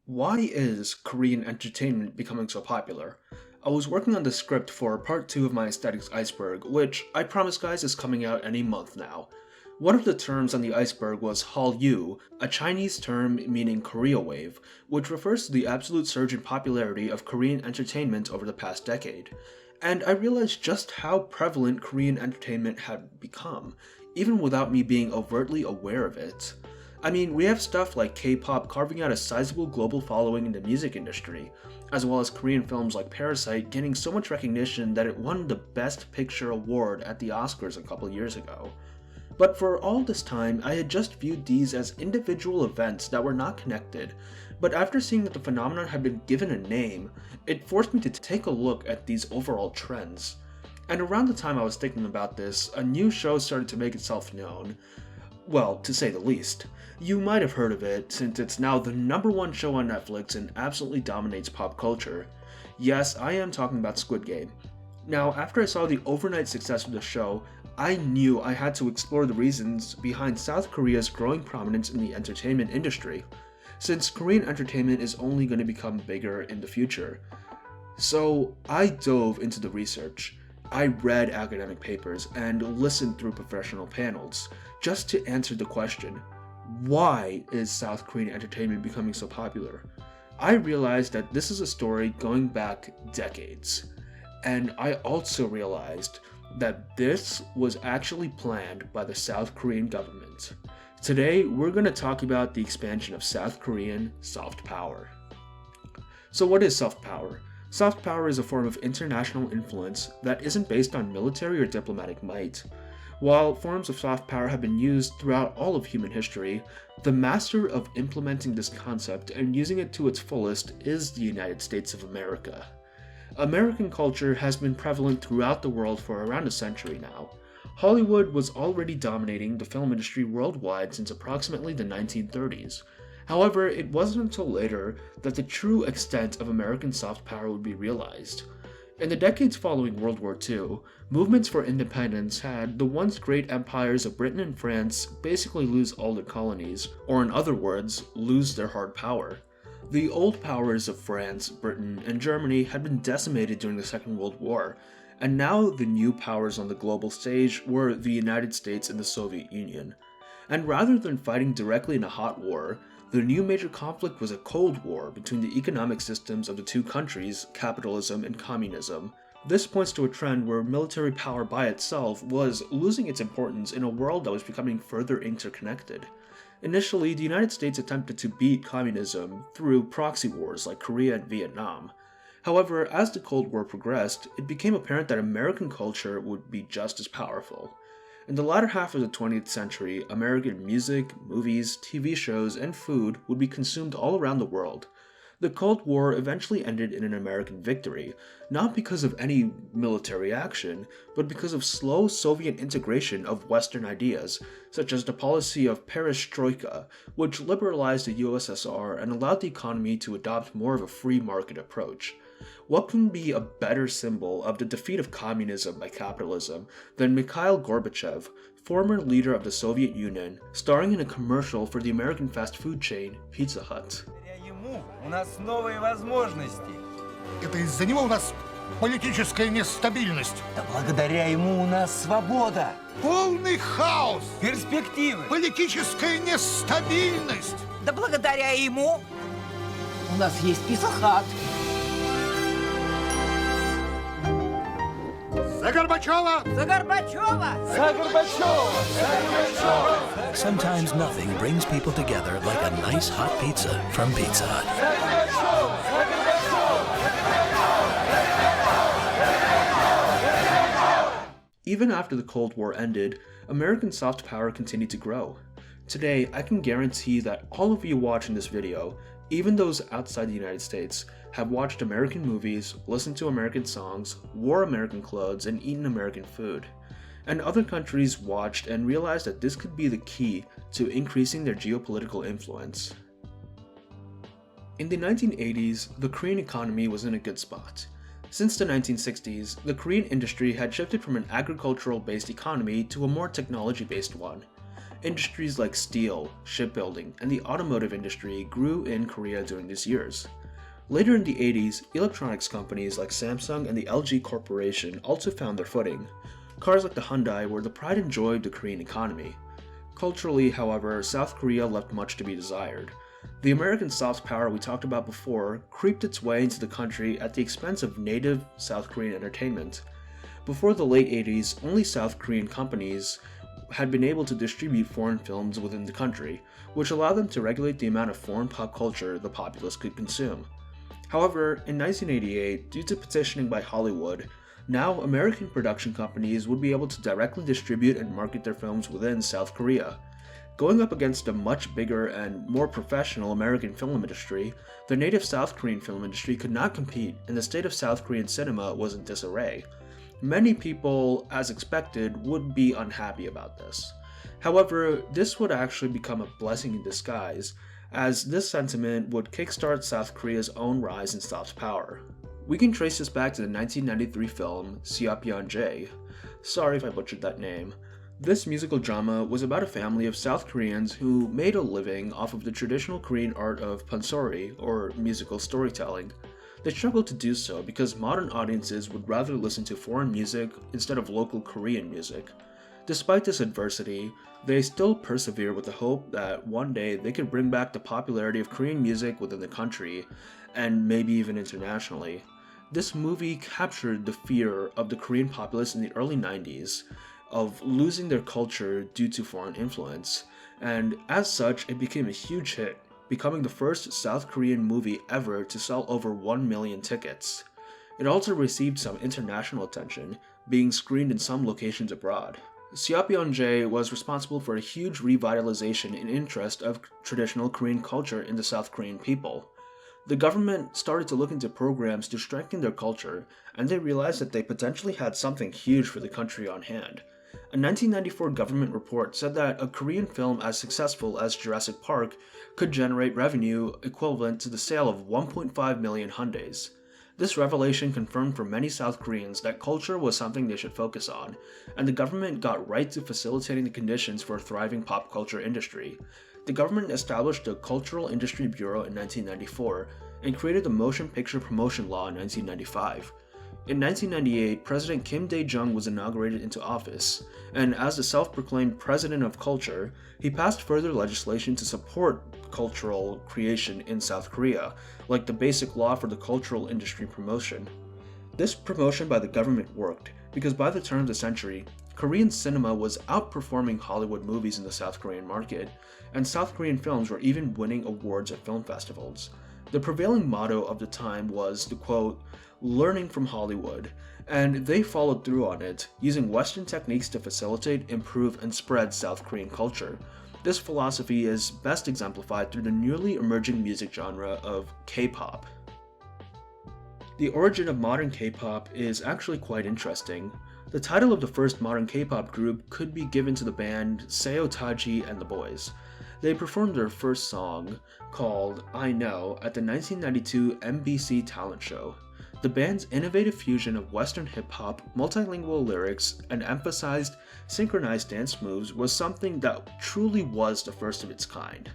Why is Korean entertainment becoming so popular? I was working on the script for part 2 of my aesthetics iceberg, which I promise guys is coming out any month now. One of the terms on the iceberg was Hallyu, a Chinese term meaning Korea wave, which refers to the absolute surge in popularity of Korean entertainment over the past decade. And I realized just how prevalent Korean entertainment had become, even without me being overtly aware of it. I mean, we have stuff like K-pop carving out a sizable global following in the music industry, as well as Korean films like Parasite getting so much recognition that it won the Best Picture award at the Oscars a couple years ago. But for all this time, I had just viewed these as individual events that were not connected, but after seeing that the phenomenon had been given a name, it forced me to take a look at these overall trends. And around the time I was thinking about this, a new show started to make itself known. Well, to say the least. You might have heard of it, since it's now the #1 show on Netflix and absolutely dominates pop culture. Yes, I am talking about Squid Game. Now, after I saw the overnight success of the show, I knew I had to explore the reasons behind South Korea's growing prominence in the entertainment industry, since Korean entertainment is only going to become bigger in the future. So, I dove into the research. I read academic papers and listened through professional panels, just to answer the question, why is South Korean entertainment becoming so popular? I realized that this is a story going back decades. And I also realized that this was actually planned by the South Korean government. Today, we're going to talk about the expansion of South Korean soft power. So what is soft power? Soft power is a form of international influence that isn't based on military or diplomatic might. While forms of soft power have been used throughout all of human history, the master of implementing this concept and using it to its fullest is the United States of America. American culture has been prevalent throughout the world for around a century now. Hollywood was already dominating the film industry worldwide since approximately the 1930s. However, it wasn't until later that the true extent of American soft power would be realized. In the decades following World War II, movements for independence had the once great empires of Britain and France basically lose all their colonies, or in other words, lose their hard power. The old powers of France, Britain, and Germany had been decimated during the Second World War, and now the new powers on the global stage were the United States and the Soviet Union. And rather than fighting directly in a hot war, the new major conflict was a Cold War between the economic systems of the two countries, capitalism and communism. This points to a trend where military power by itself was losing its importance in a world that was becoming further interconnected. Initially, the United States attempted to beat communism through proxy wars like Korea and Vietnam. However, as the Cold War progressed, it became apparent that American culture would be just as powerful. In the latter half of the 20th century, American music, movies, TV shows, and food would be consumed all around the world. The Cold War eventually ended in an American victory, not because of any military action, but because of slow Soviet integration of Western ideas, such as the policy of perestroika, which liberalized the USSR and allowed the economy to adopt more of a free market approach. What can be a better symbol of the defeat of communism by capitalism than Mikhail Gorbachev, former leader of the Soviet Union, starring in a commercial for the American fast food chain Pizza Hut? У нас новые возможности. Это из-за него у нас политическая нестабильность. Да благодаря ему у нас свобода. Полный хаос. Перспективы. Политическая нестабильность. Да благодаря ему у нас есть писахат. За Горбачева! За Горбачева! За Горбачева! За Горбачева! Sometimes nothing brings people together like a nice hot pizza from Pizza Hut. Even after the Cold War ended, American soft power continued to grow. Today, I can guarantee that all of you watching this video, even those outside the United States, have watched American movies, listened to American songs, wore American clothes, and eaten American food. And other countries watched and realized that this could be the key to increasing their geopolitical influence. In the 1980s, the Korean economy was in a good spot. Since the 1960s, the Korean industry had shifted from an agricultural-based economy to a more technology-based one. Industries like steel, shipbuilding, and the automotive industry grew in Korea during these years. Later in the 80s, electronics companies like Samsung and the LG Corporation also found their footing. Cars like the Hyundai were the pride and joy of the Korean economy. Culturally, however, South Korea left much to be desired. The American soft power we talked about before creeped its way into the country at the expense of native South Korean entertainment. Before the late 80s, only South Korean companies had been able to distribute foreign films within the country, which allowed them to regulate the amount of foreign pop culture the populace could consume. However, in 1988, due to petitioning by Hollywood, now American production companies would be able to directly distribute and market their films within South Korea. Going up against a much bigger and more professional American film industry, the native South Korean film industry could not compete, and the state of South Korean cinema was in disarray. Many people, as expected, would be unhappy about this. However, this would actually become a blessing in disguise, as this sentiment would kickstart South Korea's own rise in soft power. We can trace this back to the 1993 film Seopyeonjae. Sorry if I butchered that name. This musical drama was about a family of South Koreans who made a living off of the traditional Korean art of pansori, or musical storytelling. They struggled to do so because modern audiences would rather listen to foreign music instead of local Korean music. Despite this adversity, they still persevere with the hope that one day they could bring back the popularity of Korean music within the country, and maybe even internationally. This movie captured the fear of the Korean populace in the early 90s of losing their culture due to foreign influence, and as such it became a huge hit, becoming the first South Korean movie ever to sell over 1 million tickets. It also received some international attention, being screened in some locations abroad. Seopyeonjae was responsible for a huge revitalization in interest of traditional Korean culture in the South Korean people. The government started to look into programs to strengthen their culture, and they realized that they potentially had something huge for the country on hand. A 1994 government report said that a Korean film as successful as Jurassic Park could generate revenue equivalent to the sale of 1.5 million Hyundais. This revelation confirmed for many South Koreans that culture was something they should focus on, and the government got right to facilitating the conditions for a thriving pop culture industry. The government established the Cultural Industry Bureau in 1994 and created the Motion Picture Promotion Law in 1995. In 1998, President Kim Dae-jung was inaugurated into office, and as the self-proclaimed President of Culture, he passed further legislation to support cultural creation in South Korea, like the Basic Law for the Cultural Industry Promotion. This promotion by the government worked, because by the turn of the century, Korean cinema was outperforming Hollywood movies in the South Korean market, and South Korean films were even winning awards at film festivals. The prevailing motto of the time was to quote, "learning from Hollywood," and they followed through on it, using Western techniques to facilitate, improve, and spread South Korean culture. This philosophy is best exemplified through the newly emerging music genre of K-pop. The origin of modern K-pop is actually quite interesting. The title of the first modern K-pop group could be given to the band Seo Taiji and the Boys. They performed their first song, called I Know, at the 1992 MBC talent show. The band's innovative fusion of Western hip-hop, multilingual lyrics, and emphasized synchronized dance moves was something that truly was the first of its kind.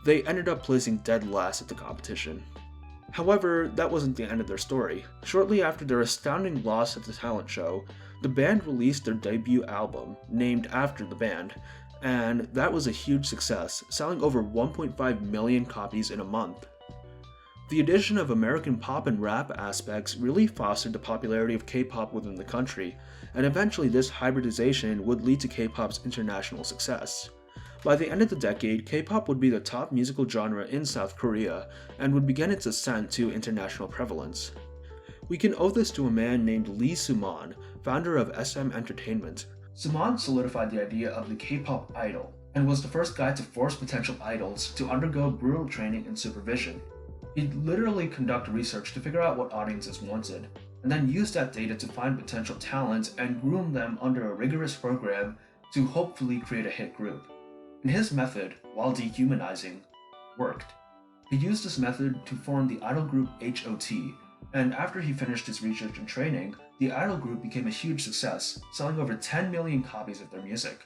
They ended up placing dead last at the competition. However, that wasn't the end of their story. Shortly after their astounding loss at the talent show, the band released their debut album, named after the band, and that was a huge success, selling over 1.5 million copies in a month. The addition of American pop and rap aspects really fostered the popularity of K-pop within the country, and eventually this hybridization would lead to K-pop's international success. By the end of the decade, K-pop would be the top musical genre in South Korea and would begin its ascent to international prevalence. We can owe this to a man named Lee Soo-man, founder of SM Entertainment. Soo-man solidified the idea of the K-pop idol, and was the first guy to force potential idols to undergo brutal training and supervision. He'd literally conduct research to figure out what audiences wanted, and then use that data to find potential talent and groom them under a rigorous program to hopefully create a hit group. And his method, while dehumanizing, worked. He used this method to form the idol group HOT, and after he finished his research and training, the idol group became a huge success, selling over 10 million copies of their music.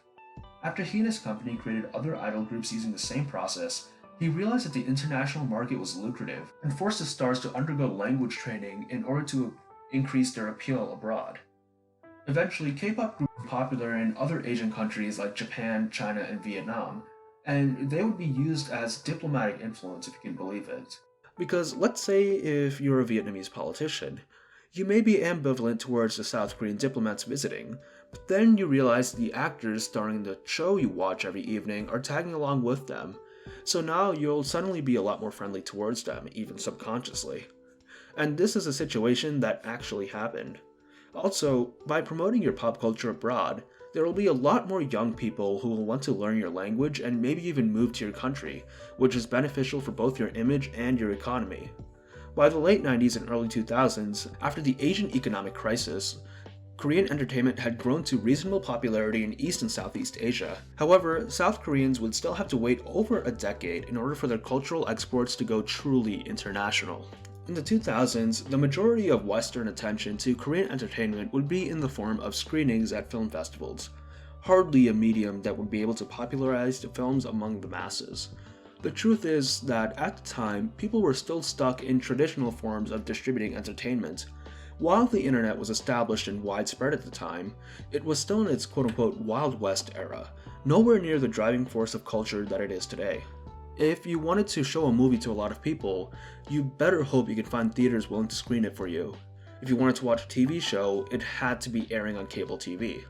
After he and his company created other idol groups using the same process, he realized that the international market was lucrative and forced his stars to undergo language training in order to increase their appeal abroad. Eventually, K-pop grew popular in other Asian countries like Japan, China, and Vietnam, and they would be used as diplomatic influence if you can believe it. Because let's say if you're a Vietnamese politician, you may be ambivalent towards the South Korean diplomats visiting, but then you realize the actors starring in the show you watch every evening are tagging along with them, so now you'll suddenly be a lot more friendly towards them, even subconsciously. And this is a situation that actually happened. Also, by promoting your pop culture abroad, there will be a lot more young people who will want to learn your language and maybe even move to your country, which is beneficial for both your image and your economy. By the late 90s and early 2000s, after the Asian economic crisis, Korean entertainment had grown to reasonable popularity in East and Southeast Asia. However, South Koreans would still have to wait over a decade in order for their cultural exports to go truly international. In the 2000s, the majority of Western attention to Korean entertainment would be in the form of screenings at film festivals, hardly a medium that would be able to popularize the films among the masses. The truth is that at the time, people were still stuck in traditional forms of distributing entertainment. While the internet was established and widespread at the time, it was still in its quote-unquote Wild West era, nowhere near the driving force of culture that it is today. If you wanted to show a movie to a lot of people, you better hope you could find theaters willing to screen it for you. If you wanted to watch a TV show, it had to be airing on cable TV.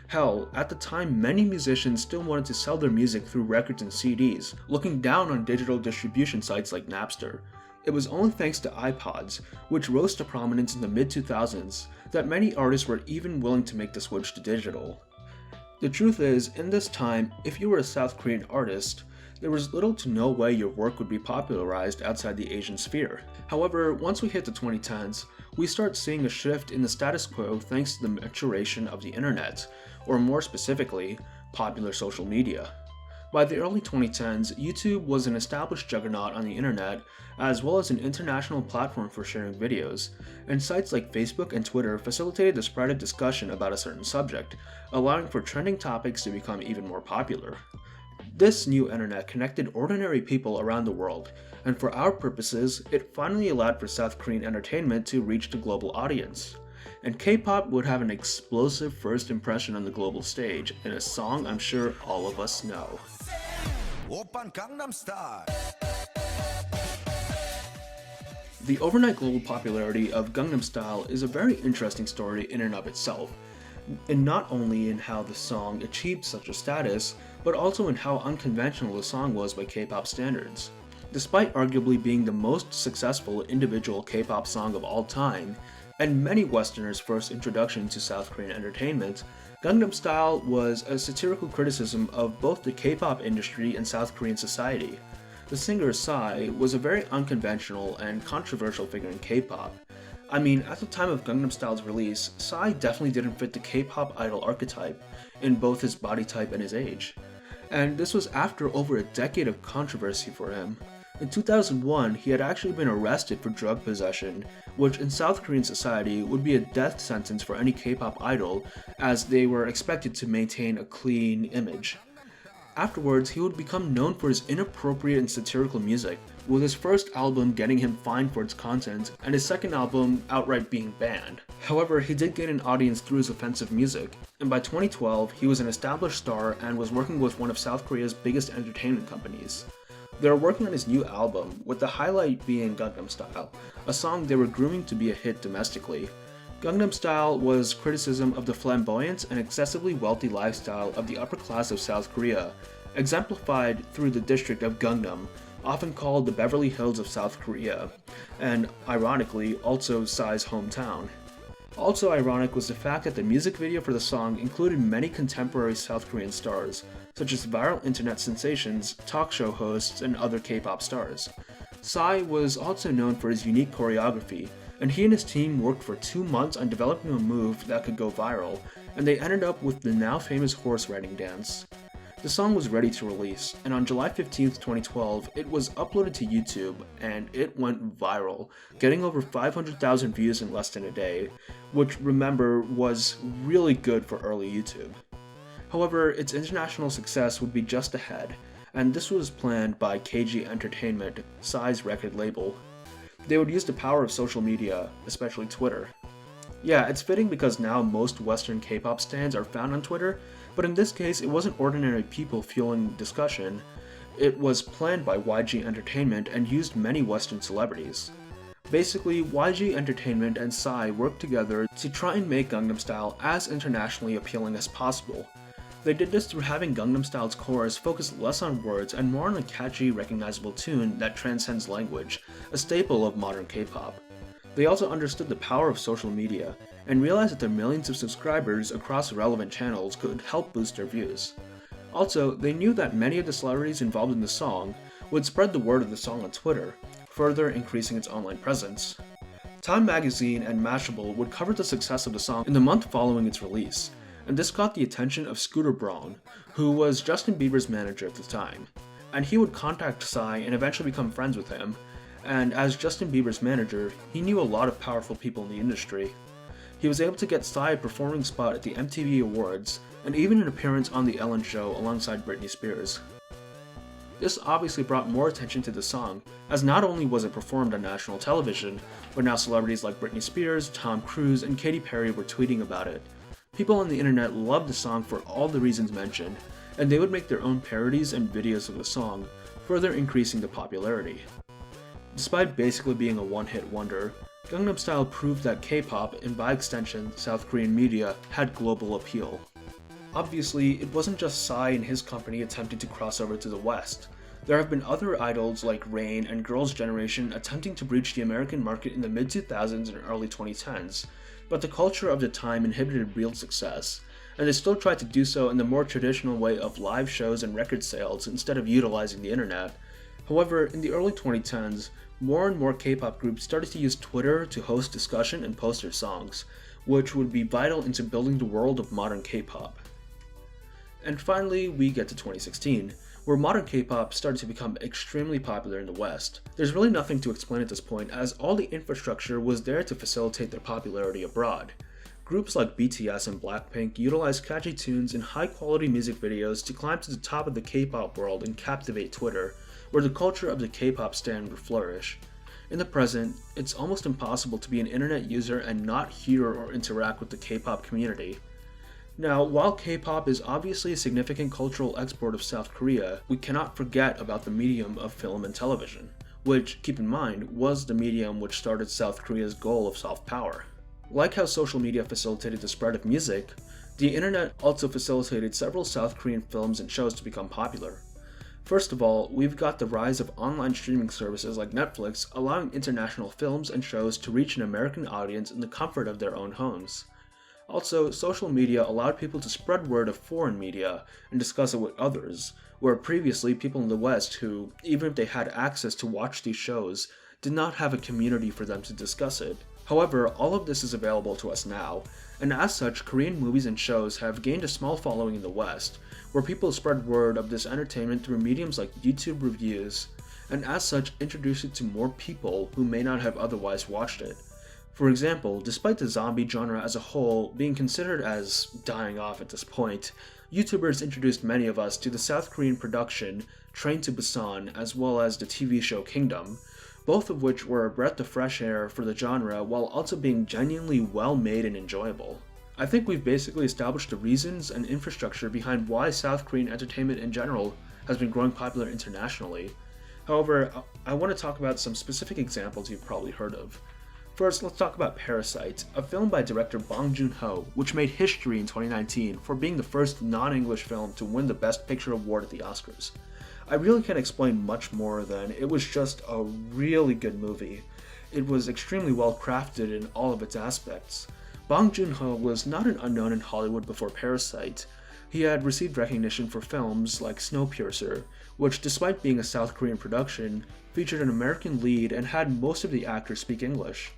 Hell, at the time many musicians still wanted to sell their music through records and CDs, looking down on digital distribution sites like Napster. It was only thanks to iPods, which rose to prominence in the mid-2000s, that many artists were even willing to make the switch to digital. The truth is, in this time, if you were a South Korean artist, there was little to no way your work would be popularized outside the Asian sphere. However, once we hit the 2010s, we start seeing a shift in the status quo thanks to the maturation of the internet, or more specifically, popular social media. By the early 2010s, YouTube was an established juggernaut on the internet, as well as an international platform for sharing videos, and sites like Facebook and Twitter facilitated the spread of discussion about a certain subject, allowing for trending topics to become even more popular. This new internet connected ordinary people around the world, and for our purposes, it finally allowed for South Korean entertainment to reach the global audience. And K-pop would have an explosive first impression on the global stage, in a song I'm sure all of us know. Oppan Gangnam Style. The overnight global popularity of Gangnam Style is a very interesting story in and of itself, and not only in how the song achieved such a status, but also in how unconventional the song was by K-pop standards. Despite arguably being the most successful individual K-pop song of all time, and many Westerners' first introduction to South Korean entertainment, Gangnam Style was a satirical criticism of both the K-pop industry and South Korean society. The singer Psy was a very unconventional and controversial figure in K-pop. I mean, at the time of Gangnam Style's release, Psy definitely didn't fit the K-pop idol archetype, in both his body type and his age. And this was after over a decade of controversy for him. In 2001, he had actually been arrested for drug possession, which in South Korean society would be a death sentence for any K-pop idol, as they were expected to maintain a clean image. Afterwards, he would become known for his inappropriate and satirical music, with his first album getting him fined for its content, and his second album outright being banned. However, he did gain an audience through his offensive music, and by 2012, he was an established star and was working with one of South Korea's biggest entertainment companies. They were working on his new album, with the highlight being Gangnam Style, a song they were grooming to be a hit domestically. Gangnam Style was criticism of the flamboyant and excessively wealthy lifestyle of the upper class of South Korea, exemplified through the district of Gangnam, often called the Beverly Hills of South Korea, and ironically, also Psy's hometown. Also ironic was the fact that the music video for the song included many contemporary South Korean stars, such as viral internet sensations, talk show hosts, and other K-pop stars. Psy was also known for his unique choreography, and he and his team worked for 2 months on developing a move that could go viral, and they ended up with the now famous horse riding dance. The song was ready to release, and on July 15, 2012, it was uploaded to YouTube, and it went viral, getting over 500,000 views in less than a day, which, remember, was really good for early YouTube. However, its international success would be just ahead, and this was planned by KG Entertainment, Psy's record label. They would use the power of social media, especially Twitter. Yeah, it's fitting because now most Western K-pop stans are found on Twitter, but in this case it wasn't ordinary people fueling discussion. It was planned by YG Entertainment and used many Western celebrities. Basically, YG Entertainment and Psy worked together to try and make Gangnam Style as internationally appealing as possible. They did this through having Gangnam Style's chorus focus less on words and more on a catchy, recognizable tune that transcends language, a staple of modern K-pop. They also understood the power of social media, and realized that their millions of subscribers across relevant channels could help boost their views. Also, they knew that many of the celebrities involved in the song would spread the word of the song on Twitter, further increasing its online presence. Time magazine and Mashable would cover the success of the song in the month following its release, and this caught the attention of Scooter Braun, who was Justin Bieber's manager at the time. And he would contact Psy and eventually become friends with him, and as Justin Bieber's manager, he knew a lot of powerful people in the industry. He was able to get Psy a performing spot at the MTV Awards, and even an appearance on The Ellen Show alongside Britney Spears. This obviously brought more attention to the song, as not only was it performed on national television, but now celebrities like Britney Spears, Tom Cruise, and Katy Perry were tweeting about it. People on the internet loved the song for all the reasons mentioned, and they would make their own parodies and videos of the song, further increasing the popularity. Despite basically being a one-hit wonder, Gangnam Style proved that K-pop, and by extension South Korean media, had global appeal. Obviously, it wasn't just Psy and his company attempting to cross over to the West. There have been other idols like Rain and Girls' Generation attempting to breach the American market in the mid-2000s and early 2010s, but the culture of the time inhibited real success, and they still tried to do so in the more traditional way of live shows and record sales instead of utilizing the internet. However, in the early 2010s, more and more K-pop groups started to use Twitter to host discussion and post their songs, which would be vital into building the world of modern K-pop. And finally, we get to 2016, where modern K-pop started to become extremely popular in the West. There's really nothing to explain at this point, as all the infrastructure was there to facilitate their popularity abroad. Groups like BTS and BlackPink utilized catchy tunes and high-quality music videos to climb to the top of the K-pop world and captivate Twitter, where the culture of the K-pop stan would flourish. In the present, it's almost impossible to be an internet user and not hear or interact with the K-pop community. Now, while K-pop is obviously a significant cultural export of South Korea, we cannot forget about the medium of film and television, which, keep in mind, was the medium which started South Korea's goal of soft power. Like how social media facilitated the spread of music, the internet also facilitated several South Korean films and shows to become popular. First of all, we've got the rise of online streaming services like Netflix, allowing international films and shows to reach an American audience in the comfort of their own homes. Also, social media allowed people to spread word of foreign media and discuss it with others, where previously people in the West who, even if they had access to watch these shows, did not have a community for them to discuss it. However, all of this is available to us now, and as such, Korean movies and shows have gained a small following in the West, where people spread word of this entertainment through mediums like YouTube reviews, and as such introduce it to more people who may not have otherwise watched it. For example, despite the zombie genre as a whole being considered as dying off at this point, YouTubers introduced many of us to the South Korean production Train to Busan as well as the TV show Kingdom, both of which were a breath of fresh air for the genre while also being genuinely well made and enjoyable. I think we've basically established the reasons and infrastructure behind why South Korean entertainment in general has been growing popular internationally. However, I want to talk about some specific examples you've probably heard of. First, let's talk about Parasite, a film by director Bong Joon-ho, which made history in 2019 for being the first non-English film to win the Best Picture award at the Oscars. I really can't explain much more than it was just a really good movie. It was extremely well crafted in all of its aspects. Bong Joon-ho was not an unknown in Hollywood before Parasite. He had received recognition for films like Snowpiercer, which despite being a South Korean production, featured an American lead and had most of the actors speak English.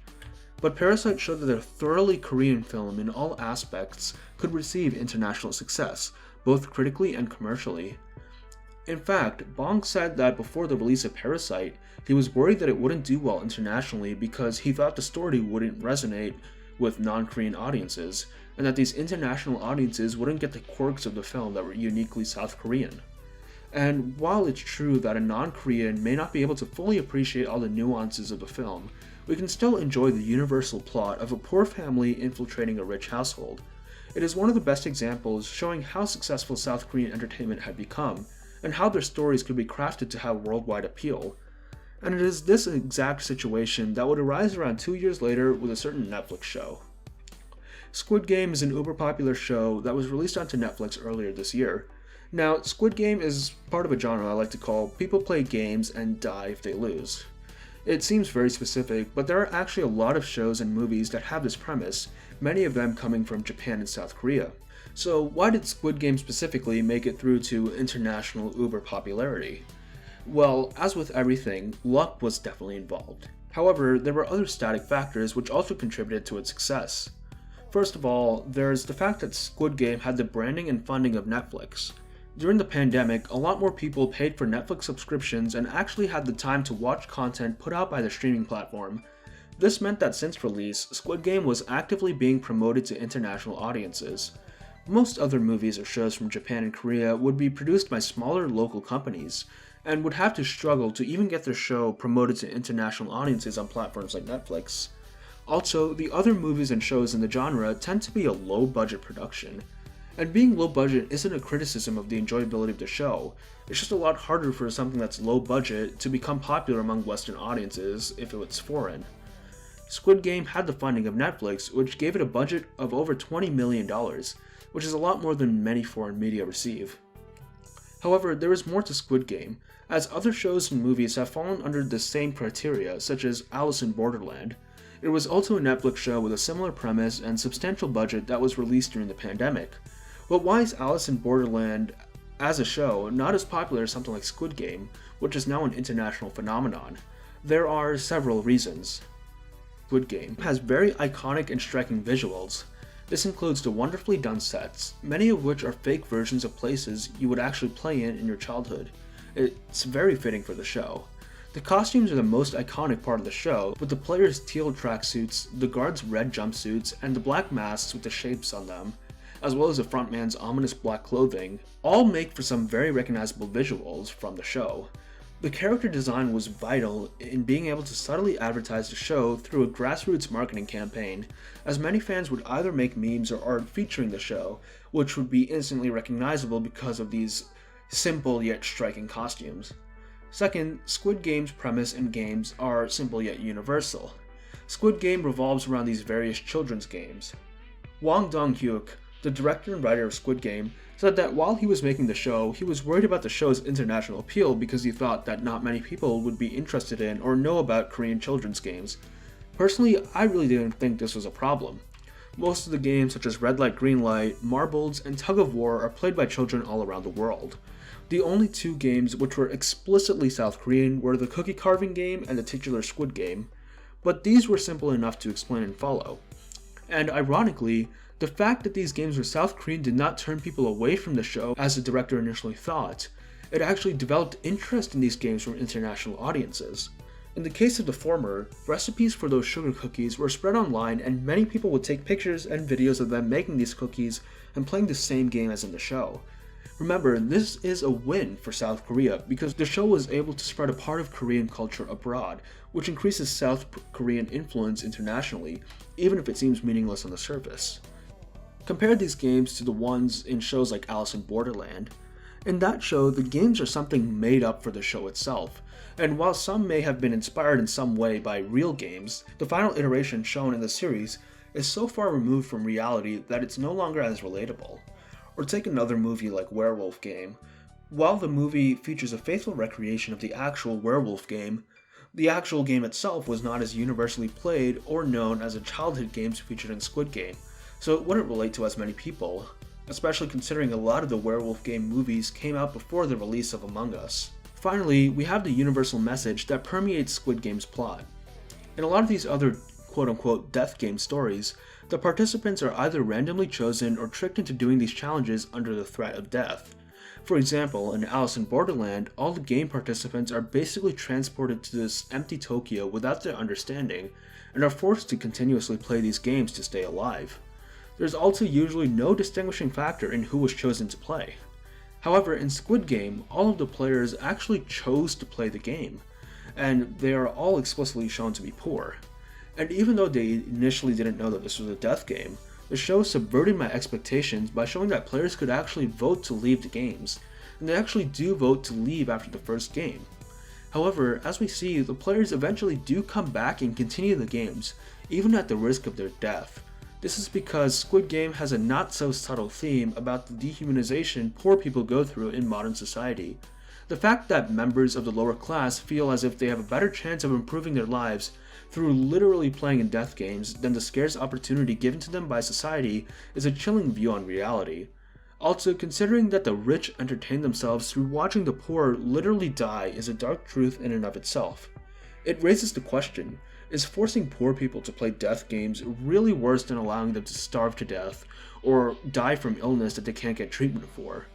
But Parasite showed that a thoroughly Korean film in all aspects could receive international success, both critically and commercially. In fact, Bong said that before the release of Parasite, he was worried that it wouldn't do well internationally because he thought the story wouldn't resonate with non-Korean audiences, and that these international audiences wouldn't get the quirks of the film that were uniquely South Korean. And while it's true that a non-Korean may not be able to fully appreciate all the nuances of the film, we can still enjoy the universal plot of a poor family infiltrating a rich household. It is one of the best examples showing how successful South Korean entertainment had become, and how their stories could be crafted to have worldwide appeal. And it is this exact situation that would arise around 2 years later with a certain Netflix show. Squid Game is an uber popular show that was released onto Netflix earlier this year. Now, Squid Game is part of a genre I like to call people play games and die if they lose. It seems very specific, but there are actually a lot of shows and movies that have this premise, many of them coming from Japan and South Korea. So why did Squid Game specifically make it through to international uber popularity? Well, as with everything, luck was definitely involved. However, there were other static factors which also contributed to its success. First of all, there's the fact that Squid Game had the branding and funding of Netflix. During the pandemic, a lot more people paid for Netflix subscriptions and actually had the time to watch content put out by the streaming platform. This meant that since release, Squid Game was actively being promoted to international audiences. Most other movies or shows from Japan and Korea would be produced by smaller local companies, and would have to struggle to even get their show promoted to international audiences on platforms like Netflix. Also, the other movies and shows in the genre tend to be a low-budget production. And being low budget isn't a criticism of the enjoyability of the show, it's just a lot harder for something that's low budget to become popular among Western audiences if it was foreign. Squid Game had the funding of Netflix, which gave it a budget of over $20 million, which is a lot more than many foreign media receive. However, there is more to Squid Game, as other shows and movies have fallen under the same criteria, such as Alice in Borderland. It was also a Netflix show with a similar premise and substantial budget that was released during the pandemic. But why is Alice in Borderland, as a show, not as popular as something like Squid Game, which is now an international phenomenon? There are several reasons. Squid Game has very iconic and striking visuals. This includes the wonderfully done sets, many of which are fake versions of places you would actually play in your childhood. It's very fitting for the show. The costumes are the most iconic part of the show, with the players' teal tracksuits, the guards' red jumpsuits, and the black masks with the shapes on them, as well as the frontman's ominous black clothing, all make for some very recognizable visuals from the show. The character design was vital in being able to subtly advertise the show through a grassroots marketing campaign, as many fans would either make memes or art featuring the show, which would be instantly recognizable because of these simple yet striking costumes. Second, Squid Game's premise and games are simple yet universal. Squid Game revolves around these various children's games. Wang Dong-hyuk, the director and writer of Squid Game, said that while he was making the show, he was worried about the show's international appeal because he thought that not many people would be interested in or know about Korean children's games. Personally, I really didn't think this was a problem. Most of the games such as Red Light Green Light, Marbles, and Tug of War are played by children all around the world. The only two games which were explicitly South Korean were the cookie carving game and the titular Squid Game, but these were simple enough to explain and follow. And ironically, the fact that these games were South Korean did not turn people away from the show as the director initially thought. It actually developed interest in these games from international audiences. In the case of the former, recipes for those sugar cookies were spread online and many people would take pictures and videos of them making these cookies and playing the same game as in the show. Remember, this is a win for South Korea because the show was able to spread a part of Korean culture abroad, which increases South Korean influence internationally, even if it seems meaningless on the surface. Compare these games to the ones in shows like Alice in Borderland. In that show, the games are something made up for the show itself, and while some may have been inspired in some way by real games, the final iteration shown in the series is so far removed from reality that it's no longer as relatable. Or take another movie like Werewolf Game. While the movie features a faithful recreation of the actual werewolf game, the actual game itself was not as universally played or known as the childhood games featured in Squid Game, so it wouldn't relate to as many people, especially considering a lot of the Werewolf Game movies came out before the release of Among Us. Finally, we have the universal message that permeates Squid Game's plot. In a lot of these other quote-unquote death game stories, the participants are either randomly chosen or tricked into doing these challenges under the threat of death. For example, in Alice in Borderland, all the game participants are basically transported to this empty Tokyo without their understanding, and are forced to continuously play these games to stay alive. There's also usually no distinguishing factor in who was chosen to play. However, in Squid Game, all of the players actually chose to play the game, and they are all explicitly shown to be poor. And even though they initially didn't know that this was a death game, the show subverted my expectations by showing that players could actually vote to leave the games, and they actually do vote to leave after the first game. However, as we see, the players eventually do come back and continue the games, even at the risk of their death. This is because Squid Game has a not so subtle theme about the dehumanization poor people go through in modern society. The fact that members of the lower class feel as if they have a better chance of improving their lives through literally playing in death games than the scarce opportunity given to them by society is a chilling view on reality. Also, considering that the rich entertain themselves through watching the poor literally die is a dark truth in and of itself. It raises the question, is forcing poor people to play death games really worse than allowing them to starve to death or die from illness that they can't get treatment for?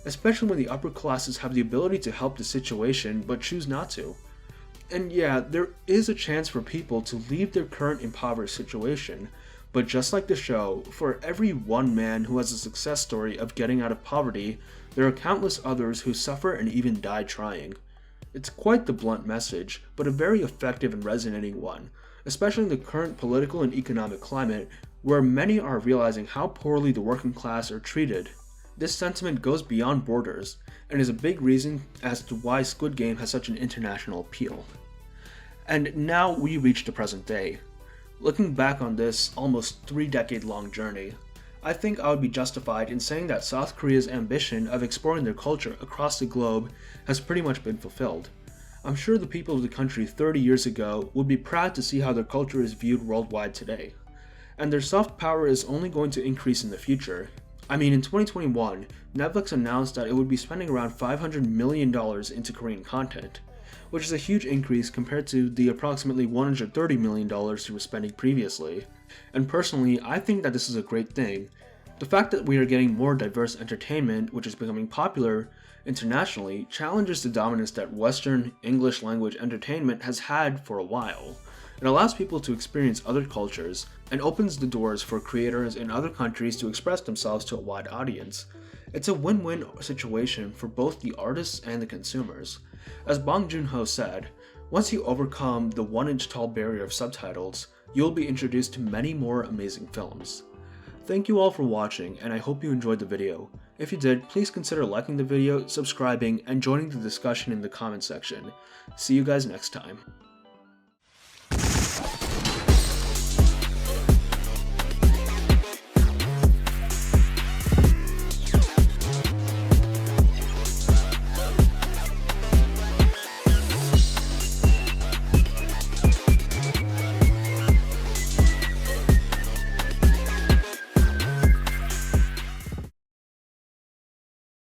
Especially when the upper classes have the ability to help the situation but choose not to. And yeah, there is a chance for people to leave their current impoverished situation, but just like the show, for every one man who has a success story of getting out of poverty, there are countless others who suffer and even die trying. It's quite the blunt message, but a very effective and resonating one, especially in the current political and economic climate where many are realizing how poorly the working class are treated. This sentiment goes beyond borders, and is a big reason as to why Squid Game has such an international appeal. And now we reach the present day. Looking back on this almost 3-decade-long journey, I think I would be justified in saying that South Korea's ambition of exploring their culture across the globe has pretty much been fulfilled. I'm sure the people of the country 30 years ago would be proud to see how their culture is viewed worldwide today. And their soft power is only going to increase in the future. I mean, in 2021, Netflix announced that it would be spending around $500 million into Korean content, which is a huge increase compared to the approximately $130 million they were spending previously. And personally, I think that this is a great thing. The fact that we are getting more diverse entertainment, which is becoming popular internationally, challenges the dominance that Western English language entertainment has had for a while. It allows people to experience other cultures, and opens the doors for creators in other countries to express themselves to a wide audience. It's a win-win situation for both the artists and the consumers. As Bong Joon-ho said, once you overcome the 1-inch tall barrier of subtitles, you'll be introduced to many more amazing films. Thank you all for watching, and I hope you enjoyed the video. If you did, please consider liking the video, subscribing, and joining the discussion in the comment section. See you guys next time.